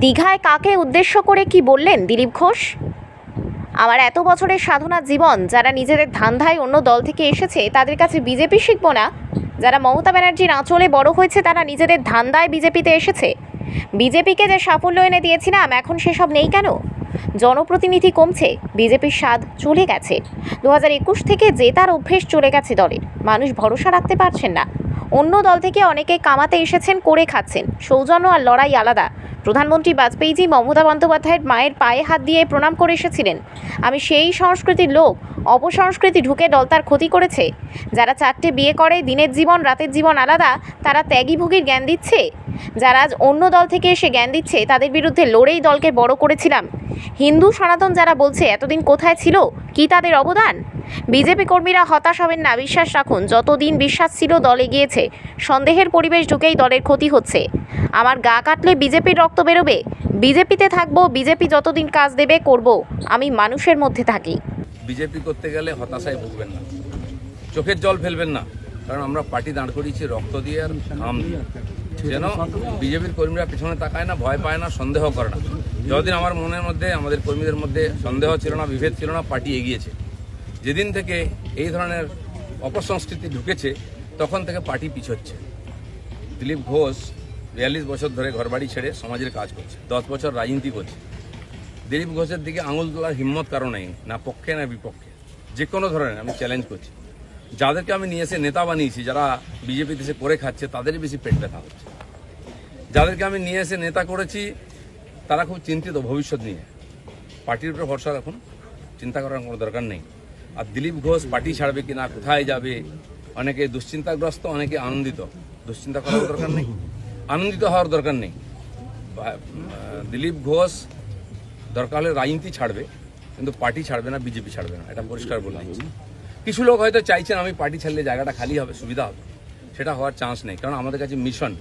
দীঘায় কাকে উদ্দেশ্য করে কি বললেন দিলীপ ঘোষ? আমার এত বছরের সাধনা জীবন, যারা নিজেদের ধান্ধায় অন্য দল থেকে এসেছে তাদের কাছে বিজেপি শিখবো না। যারা মমতা ব্যানার্জির আঁচলে বড় হয়েছে তারা নিজেদের ধান্দায় বিজেপিতে এসেছে। বিজেপিকে যে সাফল্য এনে দিয়েছিলাম এখন সেসব নেই কেন? জনপ্রতিনিধি কমছে, বিজেপির স্বাদ চলে গেছে। 2021 থেকে জেতার অভ্যেস চলে গেছে দলের। মানুষ ভরসা রাখতে পারছেন না। অন্য দল থেকে অনেকে কামাতে এসেছেন, করে খাচ্ছেন। সৌজন্য আর লড়াই আলাদা। প্রধানমন্ত্রী বাজপেয়ীজি মমতা বন্দ্যোপাধ্যায়ের মায়ের পায়ে হাত দিয়ে প্রণাম করে এসেছিলেন। আমি সেই সংস্কৃতির লোক। অপসংস্কৃতি ঢুকে দল তার ক্ষতি করেছে। যারা 4টে বিয়ে করে, দিনের জীবন রাতের জীবন আলাদা, তারা ত্যাগী ভোগীর জ্ঞান দিচ্ছে। যারা আজ অন্য দল থেকে এসে জ্ঞান দিচ্ছে তাদের বিরুদ্ধে লড়েই দলকে বড় করেছিলাম। হিন্দু সনাতন যারা বলছে এতদিন কোথায় ছিল, কি তাদের অবদান? বিজেপি কর্মীরা হতাশ হবেন না, বিশ্বাস রাখুন। যতদিন বিশ্বাস ছিল দল এগিয়েছে। সন্দেহের পরিবেশ ঢুকেই দলের ক্ষতি হচ্ছে। আমার গা কাটলে বিজেপির রক্ত বেরোবে। বিজেপিতে থাকবো, বিজেপি যতদিন কাজ দেবে করব। আমি মানুষের মধ্যে থাকি। বিজেপি করতে গেলে হতাশায় ভুগবেন না, চোখের জল ফেলবেন না, কারণ আমরা পার্টি দাঁড় করিয়েছি রক্ত দিয়ে আর ঘাম দিয়ে। যেন বিজেপির কর্মীরা পিছনে তাকায় না, ভয় পায় না, সন্দেহ করে না। যতদিন আমার মনের মধ্যে, আমাদের কর্মীদের মধ্যে সন্দেহ ছিল না, বিভেদ ছিল না, পার্টি এগিয়েছে। যেদিন থেকে এই ধরনের অপসংস্কৃতি ঢুকেছে তখন থেকে পার্টি পিছোচ্ছে। দিলীপ ঘোষ 42 বছর ধরে ঘরবাড়ি ছেড়ে সমাজের কাজ করছে, 10 বছর রাজনীতি করছে। দিলীপ ঘোষের দিকে আঙুল তোলার হিম্মত কারো নেই, না পক্ষে না বিপক্ষে। যে কোনো ধরনের আমি চ্যালেঞ্জ করছি। যাদেরকে আমি নিয়ে এসে নেতা বানিয়েছি, যারা বিজেপি দেশে করে খাচ্ছে, তাদেরই বেশি পেট ব্যথা হচ্ছে। যাদেরকে আমি নিয়ে এসে নেতা করেছি তারা খুব চিন্তিত ভবিষ্যৎ নিয়ে। পার্টির উপরে ভরসা রাখুন, চিন্তা করার কোনো দরকার নেই। আর দিলীপ ঘোষ পার্টি ছাড়বে কি না, কোথায় যাবে, অনেকে দুশ্চিন্তাগ্রস্ত, অনেকে আনন্দিত। দুশ্চিন্তা করার দরকার নেই, আনন্দিত হওয়ার দরকার নেই। দিলীপ ঘোষ দরকার হলে রাজনীতি ছাড়বে, কিন্তু পার্টি ছাড়বে না, বিজেপি ছাড়বে না, এটা পরিষ্কার বলে দিচ্ছি। কিছু লোক হয়তো চাইছেন আমি পার্টি ছাড়লে জায়গাটা খালি হবে, সুবিধা হবে। সেটা হওয়ার চান্স নেই, কারণ আমাদের কাছে মিশন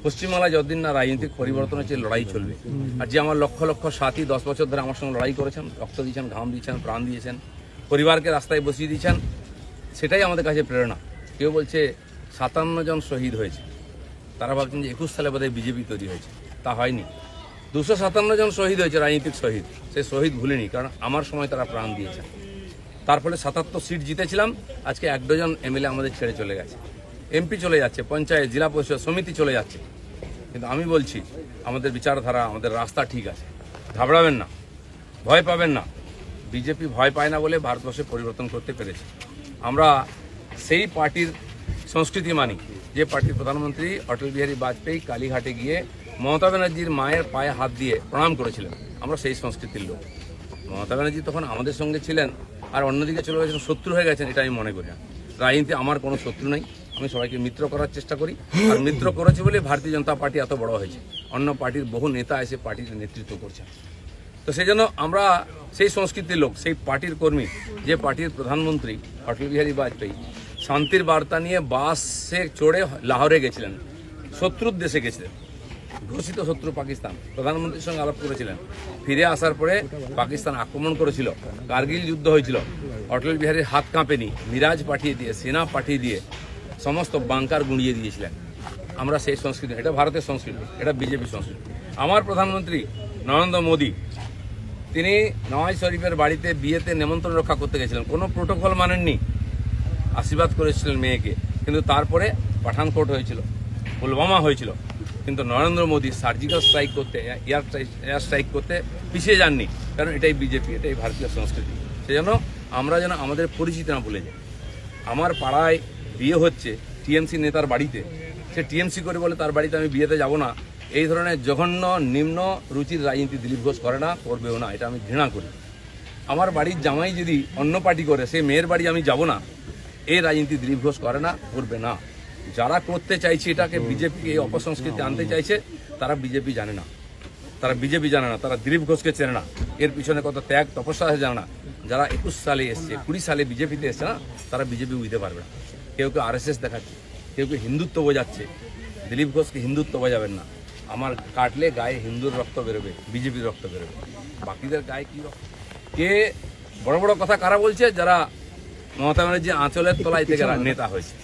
পশ্চিমবাংলায় যতদিন না রাজনৈতিক পরিবর্তন হচ্ছে, লড়াই চলবে। আর যে আমার লক্ষ লক্ষ সাথী 10 বছর ধরে আমার সঙ্গে লড়াই করেছেন, রক্ত দিয়েছেন, ঘাম দিয়েছেন, প্রাণ দিয়েছেন, পরিবারকে রাস্তায় বসিয়ে দিয়েছেন, সেটাই আমাদের কাছে প্রেরণা। কেউ বলছে 57 জন শহীদ হয়েছে, তারা ভাবছেন যে 21 সালে বোধহয় বিজেপি তৈরি হয়েছে। তা হয়নি। 257 জন শহীদ হয়েছে, রাজনৈতিক শহীদ। সেই শহীদ ভুলিনি, কারণ আমার সময় তারা প্রাণ দিয়েছেন। তার ফলে 77 সিট জিতেছিলাম। আজকে 1 ডজন এমএলএ আমাদের ছেড়ে চলে গেছে, এমপি চলে যাচ্ছে, পঞ্চায়েত, জেলা পরিষদ, সমিতি চলে যাচ্ছে। কিন্তু আমি বলছি আমাদের বিচারধারা, আমাদের রাস্তা ঠিক আছে। ঘাবড়াবেন না, ভয় পাবেন না। বিজেপি ভয় পায় না বলে ভারতবর্ষে পরিবর্তন করতে পেরেছে। আমরা সেই পার্টির সংস্কৃতি মানি যে পার্টির প্রধানমন্ত্রী অটল বিহারী বাজপেয়ী কালীঘাটে গিয়ে মমতা ব্যানার্জির মায়ের পায়ে হাত দিয়ে প্রণাম করেছিলেন। আমরা সেই সংস্কৃতির লোক। মমতা ব্যানার্জি তখন আমাদের সঙ্গে ছিলেন, আর অন্যদিকে চলে গেছেন, শত্রু হয়ে গেছেন, এটা আমি মনে করি না। রাজনীতি আমার কোনো শত্রু নেই, আমি সবাইকে মিত্র করার চেষ্টা করি। আর মিত্র করেছি বলে ভারতীয় জনতা পার্টি এত বড় হয়েছে। অন্য পার্টির বহু নেতা এসে পার্টির নেতৃত্ব করছেন। তো সেই জন্য আমরা সেই সংস্কৃতির লোক, সেই পার্টির কর্মী যে পার্টির প্রধানমন্ত্রী অটল বিহারী বাজপেয়ী শান্তির বার্তা নিয়ে বাসে চড়ে লাহোরে গেছিলেন, শত্রুর দেশে গেছিলেন, ঘোষিত শত্রু পাকিস্তান। প্রধানমন্ত্রীর সঙ্গে আলাপ করেছিলেন। ফিরে আসার পরে পাকিস্তান আক্রমণ করেছিল, কার্গিল যুদ্ধ হয়েছিল। অটল বিহারীর হাত কাঁপেনি, মিরাজ পাঠিয়ে দিয়ে, সেনা পাঠিয়ে দিয়ে সমস্ত বাংকার গুঁড়িয়ে দিয়েছিলেন। আমরা সেই সংস্কৃতি, এটা ভারতের সংস্কৃতি, এটা বিজেপি সংস্কৃতি। আমার প্রধানমন্ত্রী নরেন্দ্র মোদী, তিনি নওয়াজ শরীফের বাড়িতে বিয়েতে নেমন্ত্রণ রক্ষা করতে গেছিলেন, কোনো প্রোটোকল মানেননি, আশীর্বাদ করেছিলেন মেয়েকে। কিন্তু তারপরে পাঠানকোট হয়েছিল, পুলওয়ামা হয়েছিল, কিন্তু নরেন্দ্র মোদী সার্জিক্যাল স্ট্রাইক করতে, এয়ার স্ট্রাইক করতে পিছিয়ে যাননি, কারণ এটাই বিজেপি, এটাই ভারতীয় সংস্কৃতি। সেজন্য আমরা যেন আমাদের পরিচিতি না ভুলে যাই। আমার পাড়ায় বিয়ে হচ্ছে টিএমসি নেতার বাড়িতে, সে টিএমসি করে বলে তার বাড়িতে আমি বিয়েতে যাব না। এই ধরনের জঘন্য নিম্ন রুচির রাজনীতি দিলীপ ঘোষ করে না, করবেও না, এটা আমি ঘৃণা করি। আমার বাড়ির জামাই যদি অন্য পার্টি করে, সেই মেয়ের বাড়ি আমি যাব না, এই রাজনীতি দিলীপ ঘোষ করে না, করবে না। যারা করতে চাইছে এটাকে, বিজেপি এই অপসংস্কৃতি আনতে চাইছে, তারা বিজেপি জানে না, তারা বিজেপি জানে না, তারা দিলীপ ঘোষকে চেনে না, এর পিছনে কত ত্যাগ তপস্যা আছে জানে না। যারা 21 সালে এসছে, 20 সালে বিজেপিতে এসছে না, তারা বিজেপি বুঝতে পারবে না। কেউ কেউ RSS দেখাচ্ছে, কেউ কেউ হিন্দুত্ব বোঝাচ্ছে। দিলীপ ঘোষকে হিন্দুত্ব বোঝাবেন না। আমার কাটলে গায়ে হিন্দুর রক্ত বেরোবে, বিজেপির রক্ত বেরোবে, বাকিদের গায়ে কি রক্ত? কে বড় বড় কথা কারা বলছে? যারা মমতা ব্যানার্জি আঁচলের তলায় থেকে নেতা হয়েছে।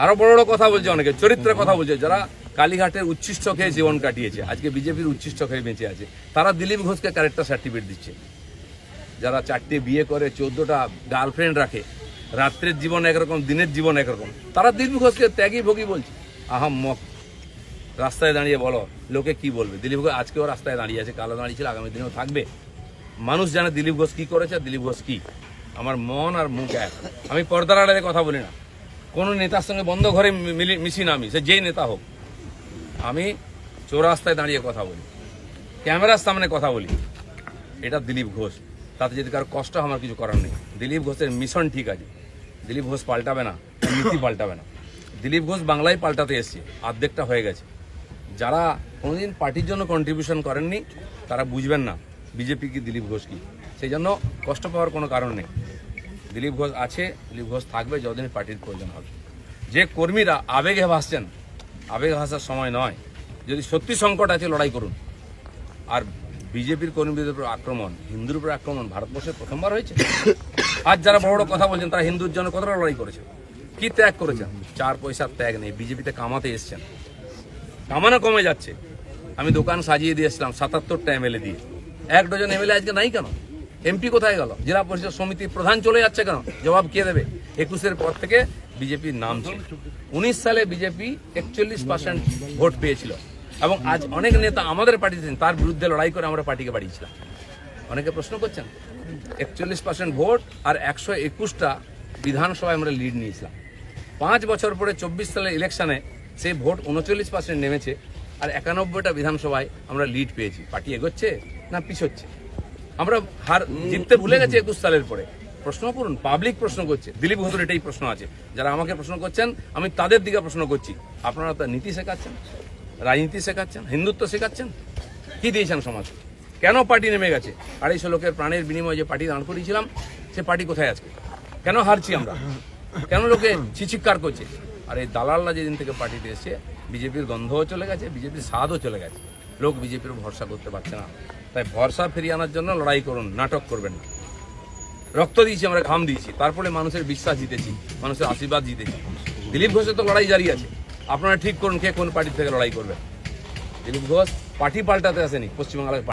আরো বড় বড় কথা বলছে, অনেকে চরিত্রের কথা বলছে, যারা কালীঘাটের উচ্ছিষ্ট খেয়ে জীবন কাটিয়েছে, আজকে বিজেপির উচ্ছিষ্ট খেয়ে বেঁচে আছে। তারা দিলীপ ঘোষকে ক্যারেক্টার সার্টিফিকেট দিচ্ছে। যারা 4টে বিয়ে করে 14টা গার্লফ্রেন্ড রাখে, রাত্রের জীবন একরকম, দিনের জীবন একরকম, তারা দিলীপ ঘোষকে ত্যাগী ভোগী বলছে। আহাম্মক, রাস্তায় দাঁড়িয়ে বলো লোকে কি বলবে। দিলীপ ঘোষ আজকেও রাস্তায় দাঁড়িয়ে আছে, কালো দাঁড়িয়েছিল, আগামী দিনেও থাকবে। মানুষ জানে দিলীপ ঘোষ কি করেছে, দিলীপ ঘোষ কি। আমার মন আর মুখ এক। আমি পর্দার আড়ালে কথা বলি না, কোনো নেতার সঙ্গে বন্ধ ঘরে মিশি না, আমি সে যেই নেতা হোক। আমি চৌরাস্তায় দাঁড়িয়ে কথা বলি, ক্যামেরার সামনে কথা বলি। এটা দিলীপ ঘোষ, তাতে যদি কারো কষ্ট আমার কিছু করার নেই। দিলীপ ঘোষের মিশন ঠিক আছে, দিলীপ ঘোষ পাল্টাবে না, নীতি পাল্টাবে না। দিলীপ ঘোষ বাংলায় পাল্টাতে এসছে, অর্ধেকটা হয়ে গেছে। যারা কোনোদিন পার্টির জন্য কন্ট্রিবিউশন করেননি তারা বুঝবেন না বিজেপি কি, দিলীপ ঘোষ কি। সেই জন্য কষ্ট পাওয়ার কোনো কারণ নেই। দিলীপ ঘোষ আছে, দিলীপ ঘোষ থাকবে যতদিন পার্টির প্রয়োজন হবে। যে কর্মীরা আবেগে ভাসছেন, আবেগে ভাসার সময় নয়। যদি সত্যি সংকট আছে লড়াই করুন। আর বিজেপির কর্মীদের উপর আক্রমণ, হিন্দুর উপর আক্রমণ ভারতবর্ষে প্রথমবার হয়েছে। আজ যারা বড় বড় কথা বলছেন তারা হিন্দুর জন্য কতটা লড়াই করেছে, কি ত্যাগ করেছেন। 4 পয়সার ত্যাগ নেই, বিজেপিতে কামাতে এসছেন, কামানো কমে যাচ্ছে। আমি দোকান সাজিয়ে দিয়েছিলাম 77টা এমএলএ দিয়ে, 1 ডজন এমএলএ আজকে নাই কেন? এমপি কোথায় গেল? জেলা পরিষদ সমিতির প্রধান চলে যাচ্ছে কেন? জবাব কে দেবে? 21-এর পর থেকে বিজেপির নাম ছিল। 19 সালে বিজেপি 41% ভোট পেয়েছিল, এবং আজ অনেক নেতা আমাদের পার্টিতে তার বিরুদ্ধে লড়াই করে আমরা পার্টিকে বাড়িয়েছিলাম। অনেকে প্রশ্ন করছেন, 41% ভোট আর 121টা বিধানসভায় আমরা লিড নিয়েছিলাম। 5 বছর পরে 24 সালের ইলেকশনে সেই ভোট 39% নেমেছে, আর 91টা বিধানসভায় আমরা লিড পেয়েছি। পার্টি এগোচ্ছে না পিছোচ্ছে? আমরা জিততে ভুলে গেছি 21 সালের পরে। প্রশ্ন করুন, পাবলিক প্রশ্ন করছে। দিলীপ ঘোষের এটাই প্রশ্ন আছে। যারা আমাকে প্রশ্ন করছেন আমি তাদের দিকে প্রশ্ন করছি। আপনারা তো নীতি শেখাচ্ছেন, রাজনীতি শেখাচ্ছেন, হিন্দুত্ব শেখাচ্ছেন, কি দিয়েছেন সমাজ? কেন পার্টি নেমে গেছে? 250 লোকের প্রাণের বিনিময়ে যে পার্টি দাঁড় করিয়েছিলাম সে পার্টি কোথায় আজকে? কেন হারছি আমরা? কেন লোকে চিৎকার করছে? আর এই দালালরা যেদিন থেকে পার্টিতে এসছে বিজেপির গন্ধও চলে গেছে, বিজেপির স্বাদও চলে গেছে। লোক বিজেপির ভরসা করতে পারছে না। তাই ভরসা ফিরিয়ে আনার জন্য লড়াই করুন, নাটক করবেন না। রক্ত দিয়েছি আমরা, ঘাম দিয়েছি, তারপরে মানুষের বিশ্বাস জিতেছি, মানুষের আশীর্বাদ জিতেছি। দিলীপ ঘোষের তো লড়াই জারি আছে। আপনারা ঠিক করুন কে কোন পার্টি থেকে লড়াই করবেন। দিলীপ ঘোষ পার্টি পাল্টাতে আসেনি, পশ্চিমবাংলায়